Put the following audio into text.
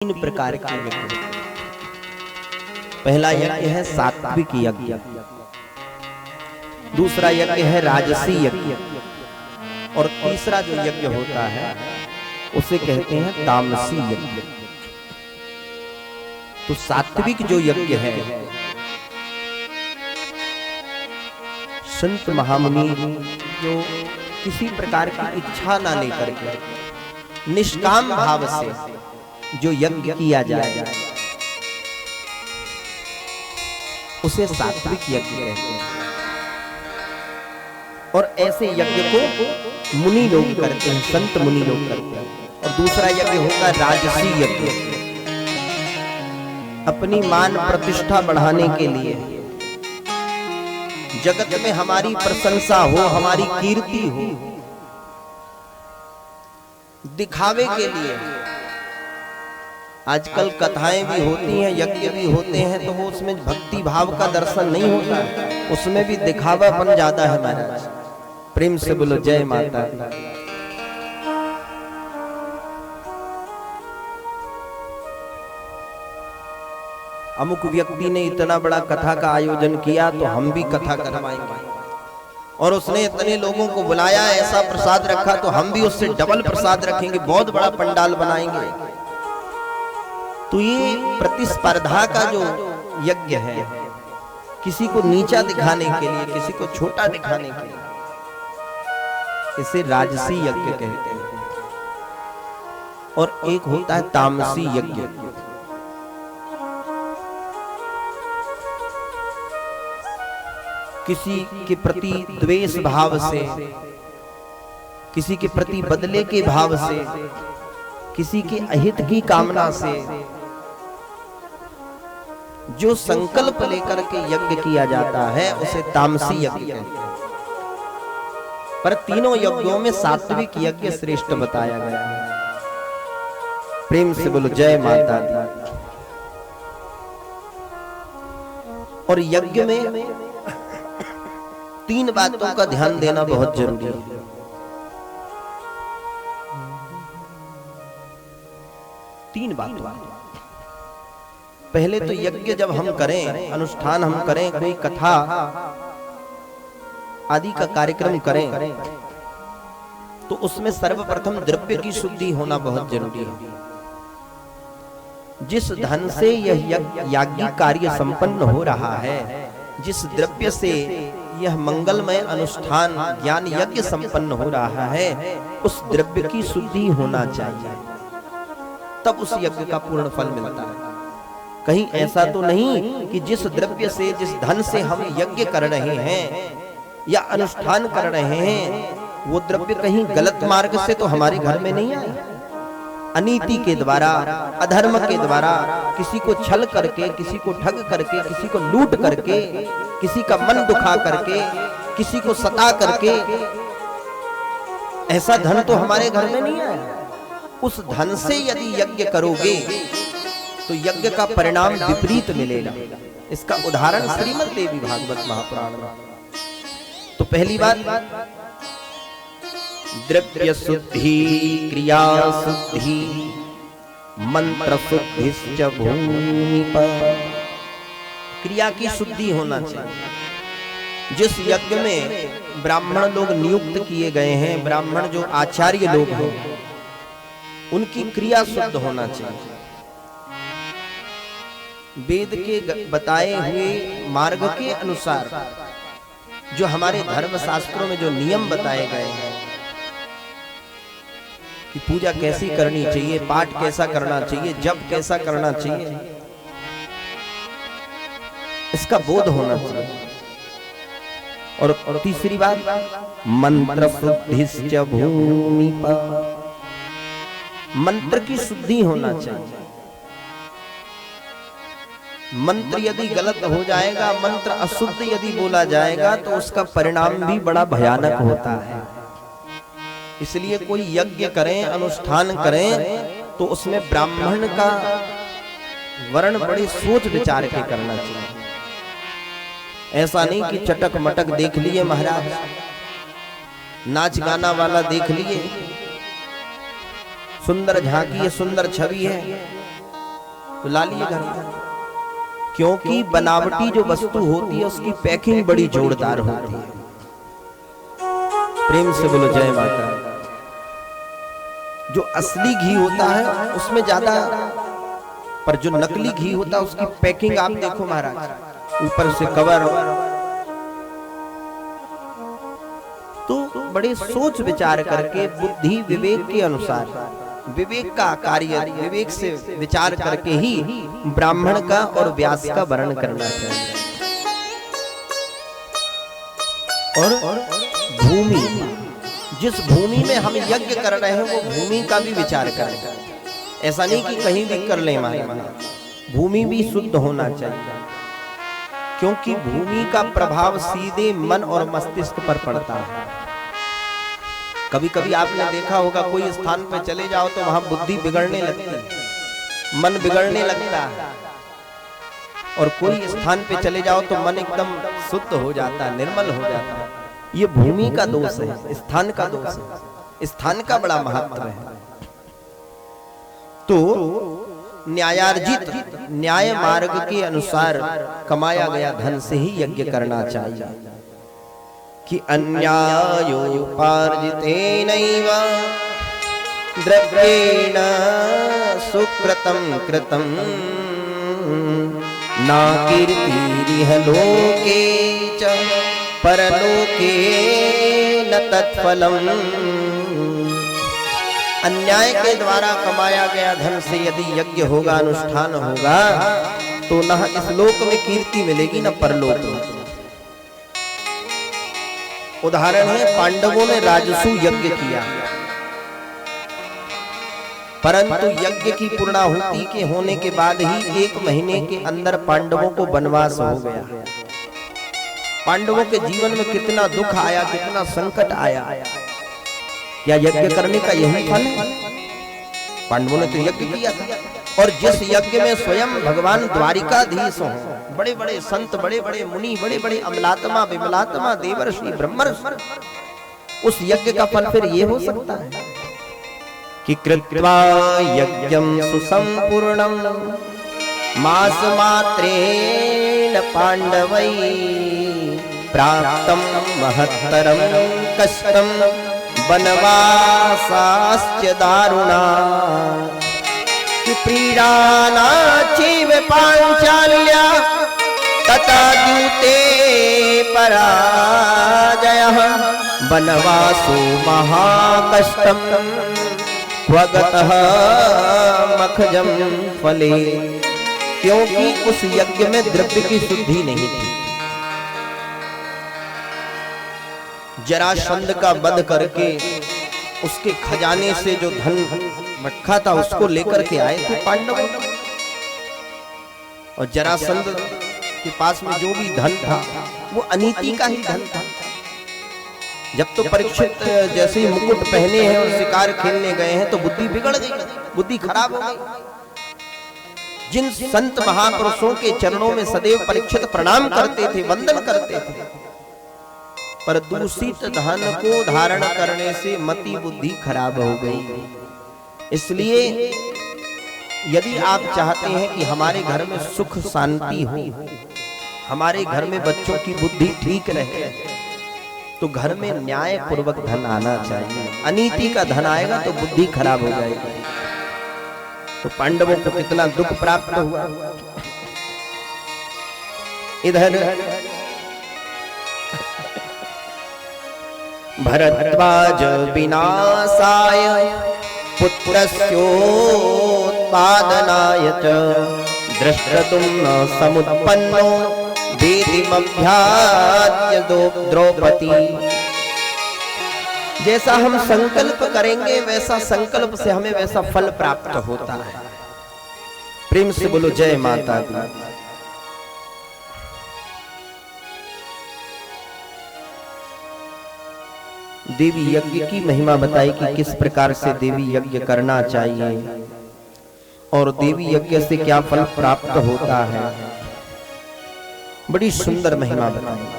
तीन प्रकार के यज्ञ। पहला यज्ञ है सात्विक यज्ञ, दूसरा यज्ञ है राजसी यज्ञ और तीसरा जो यज्ञ होता है उसे कहते हैं तामसी यज्ञ। तो सात्विक जो यज्ञ है, संत महामुनि जो किसी प्रकार की इच्छा ना लेकर के निष्काम भाव से जो यज्ञ किया जाए उसे सात्विक यज्ञ कहते हैं। और ऐसे यज्ञ को मुनि लोग करते हैं, संत मुनि लोग करते हैं। और दूसरा यज्ञ होता है राजसी यज्ञ, अपनी मान प्रतिष्ठा बढ़ाने के लिए, जगत में हमारी प्रशंसा हो, हमारी कीर्ति हो, दिखावे के लिए। आजकल कथाएं भी होती हैं, यज्ञ भी होते हैं, तो वो उसमें भक्ति भाव का दर्शन नहीं होता, उसमें भी दिखावापन ज्यादा है महाराज। प्रेम से बोलो जय माता दी। अमुक व्यक्ति ने इतना बड़ा कथा का आयोजन किया तो हम भी कथा करवाएंगे, और उसने इतने लोगों को बुलाया, ऐसा प्रसाद रखा तो हम भी उससे डबल प्रसाद रखेंगे, बहुत बड़ा पंडाल बनाएंगे। तो ये प्रतिस्पर्धा का जो यज्ञ है, किसी को नीचा दिखाने के लिए, किसी को छोटा दिखाने के लिए, इसे राजसी यज्ञ कहते हैं। और एक होता है तामसी यज्ञ। किसी के प्रति द्वेष भाव से, किसी के प्रति बदले के भाव से, किसी के अहित की कामना से जो संकल्प लेकर के यज्ञ किया जाता है उसे तामसी यज्ञ कहते हैं। पर तीनों यज्ञों में सात्विक यज्ञ श्रेष्ठ बताया गया है। प्रेम से बोलो जय माता दी। और यज्ञ में तीन बातों का ध्यान देना बहुत जरूरी है। तीन बातों, पहले तो यज्ञ जब हम करें, अनुष्ठान हम करें, कोई कथा आदि का कार्यक्रम करें, तो उसमें सर्वप्रथम द्रव्य की शुद्धि होना बहुत जरूरी है। जिस धन से यह याज्ञिक कार्य संपन्न हो रहा है, जिस द्रव्य से यह मंगलमय अनुष्ठान ज्ञान यज्ञ संपन्न हो रहा है, उस द्रव्य की शुद्धि होना चाहिए, तब उस यज्ञ का पूर्ण फल मिलता है। कहीं ऐसा तो नहीं कि जिस द्रव्य से, जिस धन से हम यज्ञ कर रहे हैं या अनुष्ठान कर रहे हैं, वो द्रव्य कहीं गलत मार्ग से तो हमारे घर में नहीं आए। अनीति के द्वारा, अधर्म के द्वारा, किसी को छल करके, किसी को ठग करके, किसी को लूट करके, किसी का मन दुखा करके, किसी को सता करके, ऐसा धन तो हमारे घर में नहीं आया। उस धन से यदि यज्ञ करोगे तो यज्ञ का परिणाम विपरीत मिलेगा। इसका उदाहरण श्रीमद् देवी भागवत महापुराण में। तो पहली बात, द्रव्य शुद्धि, क्रिया शुद्धि, मंत्र शुद्धिश्च भूमि पर। क्रिया की शुद्धि होना चाहिए। जिस यज्ञ में ब्राह्मण लोग नियुक्त किए गए हैं, ब्राह्मण जो आचार्य लोग हैं, उनकी क्रिया शुद्ध होना चाहिए। वेद के बताए हुए मार्ग के अनुसार जो हमारे धर्म शास्त्रों में जो नियम बताए गए हैं कि पूजा कैसी करनी चाहिए, पाठ कैसा करना चाहिए, जप कैसा करना चाहिए, इसका बोध होना चाहिए। और तीसरी बात, मंत्र शुद्धिश्च भूमि पर। मंत्र की शुद्धि होना चाहिए। मंत्र यदि गलत हो जाएगा, मंत्र अशुद्ध यदि बोला जाएगा, तो उसका परिणाम भी बड़ा भयानक होता है। इसलिए कोई यज्ञ करें, अनुष्ठान करें, तो उसमें ब्राह्मण का वर्ण बड़ी सोच विचार के करना चाहिए। ऐसा नहीं कि चटक मटक देख लिए महाराज, नाच गाना वाला देख लिए, सुंदर झांकी है, सुंदर छवि है, तो ला लिए घर में, क्योंकि बनावटी जो वस्तु होती है उसकी पैकिंग बड़ी जोरदार होती है। प्रेम से बोलो जय माता। जो असली घी होता है उसमें ज्यादा, पर जो नकली घी होता है उसकी पैकिंग आप देखो महाराज, ऊपर से कवर। तो बड़े सोच विचार करके बुद्धि विवेक के अनुसार, विवेक का कार्य, विवेक से विचार करके ही ब्राह्मण का और व्यास का वर्ण करना चाहिए। और भूमि, जिस भूमि में हम यज्ञ कर रहे हैं वो भूमि का भी विचार करें। ऐसा नहीं कि कहीं भी कर लें, भूमि भी शुद्ध होना चाहिए, क्योंकि भूमि का प्रभाव सीधे मन और मस्तिष्क पर पड़ता है। कभी कभी आपने देखा होगा कोई स्थान पे चले जाओ तो वहां बुद्धि बिगड़ने लगती है, मन बिगड़ने लगता है, और कोई स्थान पे चले जाओ तो मन एकदम शुद्ध हो जाता है, निर्मल हो जाता है। ये भूमि का दोष है, स्थान का दोष है, स्थान का बड़ा महत्व है। तो न्यायार्जित, न्याय मार्ग के अनुसार कमाया गया धन से ही यज्ञ करना चाहिए। कि अन्यायोपार्जितेनैव द्रव्येण सुकृतं कृतं न कीर्तिरिह लोके च परलोके न तत्फलम्। अन्याय के द्वारा कमाया गया धन से यदि यज्ञ होगा, अनुष्ठान होगा, तो न इस लोक में कीर्ति मिलेगी न परलोक में। उदाहरण है, पांडवों ने राजसू यज्ञ किया, परंतु यज्ञ की पूर्णाहुति के होने के बाद ही 1 महीने के अंदर पांडवों को वनवास हो गया। पांडवों के जीवन में कितना दुख आया, कितना संकट आया। क्या यज्ञ करने का यही फल है? पांडवों ने तो यज्ञ किया था, और जिस यज्ञ में स्वयं भगवान द्वारिकाधीश हों, बड़े बड़े संत, बड़े बड़े मुनि, बड़े बड़े अमलात्मा, विमलात्मा, देवर्षि, ब्रह्मर्षि, उस यज्ञ का फल फिर ये हो सकता है कि कृत्वा यज्ञं सुसंपूर्णं मासमात्रेण पांडवै प्राप्तं महत्तरं कष्टं वनवासाश्च दारुणा। प्रीडानाचीव पांचाल्या तथा द्यूते पराजयः वनवासो महाकष्टं स्वगतः मखजं फले। क्योंकि उस यज्ञ में द्रव्य की शुद्धि नहीं थी। जरासंध का वध करके उसके खजाने से जो धन रखा था उसको लेकर के आए थे पांडव, और जरासंध के पास में जो भी धन था वो अनीति का ही धन था। जब तो परीक्षित जैसे ही मुकुट पहने हैं और शिकार खेलने गए हैं तो बुद्धि बिगड़ गई, बुद्धि खराब हो गई। जिन संत महापुरुषों के चरणों में सदैव परीक्षित प्रणाम करते थे, वंदन करते थे, पर दूषित धन को धारण करने से मति बुद्धि खराब हो गई। इसलिए यदि आप चाहते हैं कि हमारे घर में सुख शांति हो, हमारे घर में बच्चों की बुद्धि ठीक रहे, तो घर में न्याय पूर्वक धन आना चाहिए। अनीति का धन आएगा tó बुद्धि खराब हो जाएगी। तो पांडवों को कितना दुख प्राप्त हुआ। इधर भरद्वाज विनाशाय पुत्रस्योत्पादनाय च दृष्टद्युम्न समुत्पन्नो वेदिमभ्याद्य द्रौपदी। जैसा हम संकल्प करेंगे वैसा संकल्प से हमें वैसा फल प्राप्त होता है। प्रेम से बोलो जय माता दी। देवी यज्ञ की महिमा बताई कि किस प्रकार से देवी यज्ञ करना चाहिए और देवी यज्ञ से क्या फल प्राप्त होता है। बड़ी सुंदर महिमा बताई।